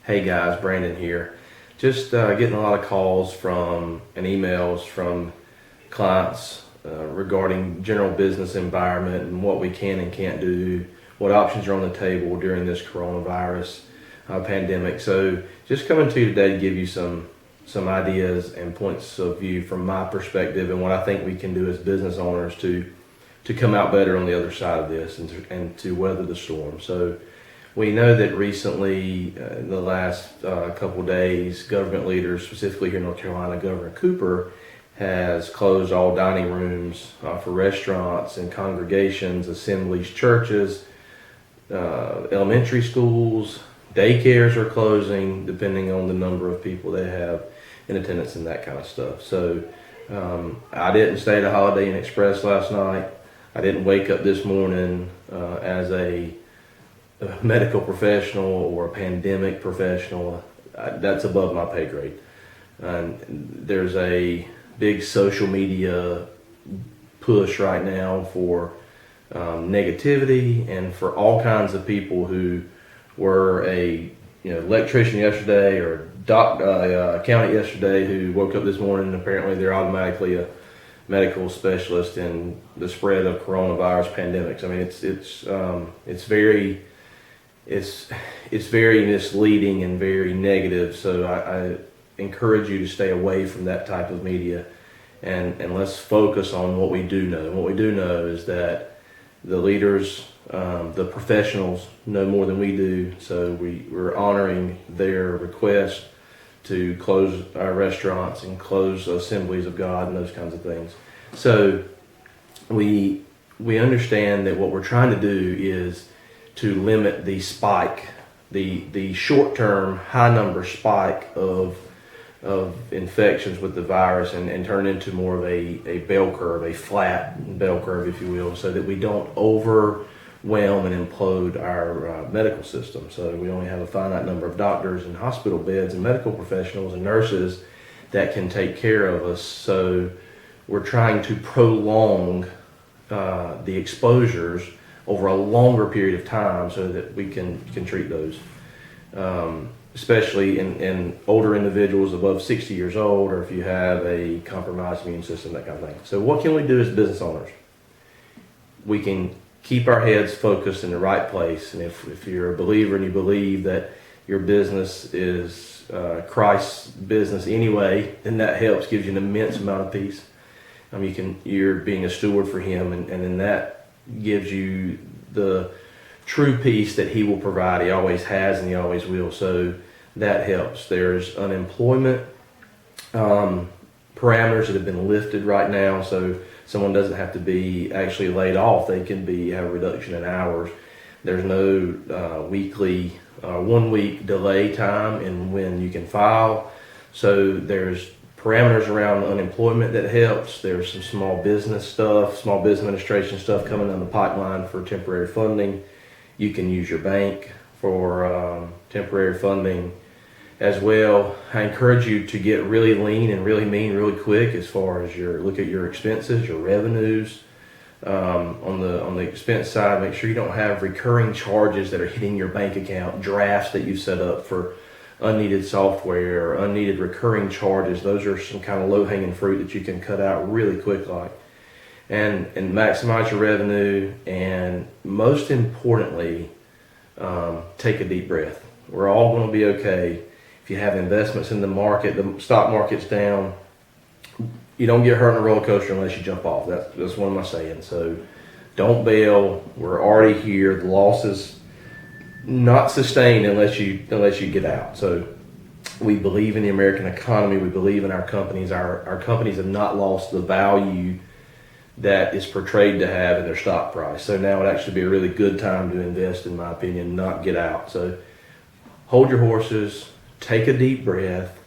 Hey guys, Brandon here. Just getting a lot of calls and emails from clients regarding general business environment and what we can and can't do, what options are on the table during this coronavirus pandemic. So just coming to you today to give you some ideas and points of view from my perspective and what I think we can do as business owners to come out better on the other side of this and to weather the storm. So we know that recently, in the last couple of days, government leaders, specifically here in North Carolina, Governor Cooper has closed all dining rooms for restaurants and congregations, assemblies, churches, elementary schools, daycares are closing, depending on the number of people they have in attendance and that kind of stuff. So I didn't stay at a Holiday Inn Express last night. I didn't wake up this morning as a medical professional or a pandemic professional. That's above my pay grade. And there's a big social media push right now for negativity and for all kinds of people who were a electrician yesterday or accountant yesterday who woke up this morning and apparently they're automatically a medical specialist in the spread of coronavirus pandemics. I mean, it's very misleading and very negative. So I encourage you to stay away from that type of media and let's focus on what we do know. And what we do know is that the leaders, the professionals know more than we do. So we're honoring their request to close our restaurants and close assemblies of God and those kinds of things. So we understand that what we're trying to do is to limit the spike, the short-term high number spike of infections with the virus and turn into more of a bell curve, a flat bell curve, if you will, so that we don't overwhelm and implode our medical system. So we only have a finite number of doctors and hospital beds and medical professionals and nurses that can take care of us. So we're trying to prolong the exposures over a longer period of time so that we can treat those, especially in older individuals above 60 years old, or if you have a compromised immune system, that kind of thing. So what can we do as business owners? We can keep our heads focused in the right place. And if you're a believer and you believe that your business is Christ's business anyway, then that helps, gives you an immense amount of peace. You're being a steward for Him, and then that gives you the true peace that He will provide. He always has and He always will. So that helps. There's unemployment parameters that have been lifted right now, so someone doesn't have to be actually laid off. They can have a reduction in hours. There's no weekly 1 week delay time in when you can file. So there's parameters around unemployment that helps. There's some small business stuff, small business administration stuff coming down the pipeline for temporary funding. You can use your bank for temporary funding as well. I encourage you to get really lean and really mean really quick as far as look at your expenses, your revenues. On the expense side, make sure you don't have recurring charges that are hitting your bank account, drafts that you set up for unneeded software or unneeded recurring charges. Those are some kind of low-hanging fruit that you can cut out really quick, and maximize your revenue. And most importantly, take a deep breath. We're all going to be okay. If you have investments in the market, the stock market's down, you don't get hurt on a roller coaster unless you jump off. That's one of my sayings. So don't bail. We're already here. The loss is not sustained unless you get out. So we believe in the American economy. We believe in our companies. Our companies have not lost the value that is portrayed to have in their stock price. So now would actually be a really good time to invest, in my opinion, not get out. So hold your horses, take a deep breath.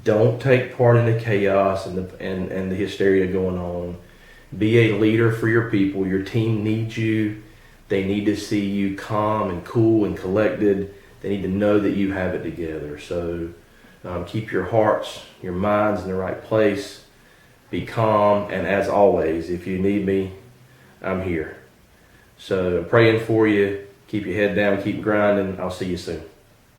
Don't take part in the chaos and the hysteria going on. Be a leader for your people. Your team needs you. They need to see you calm and cool and collected. They need to know that you have it together. So keep your hearts, your minds in the right place. Be calm. And as always, if you need me, I'm here. So I'm praying for you. Keep your head down. Keep grinding. I'll see you soon.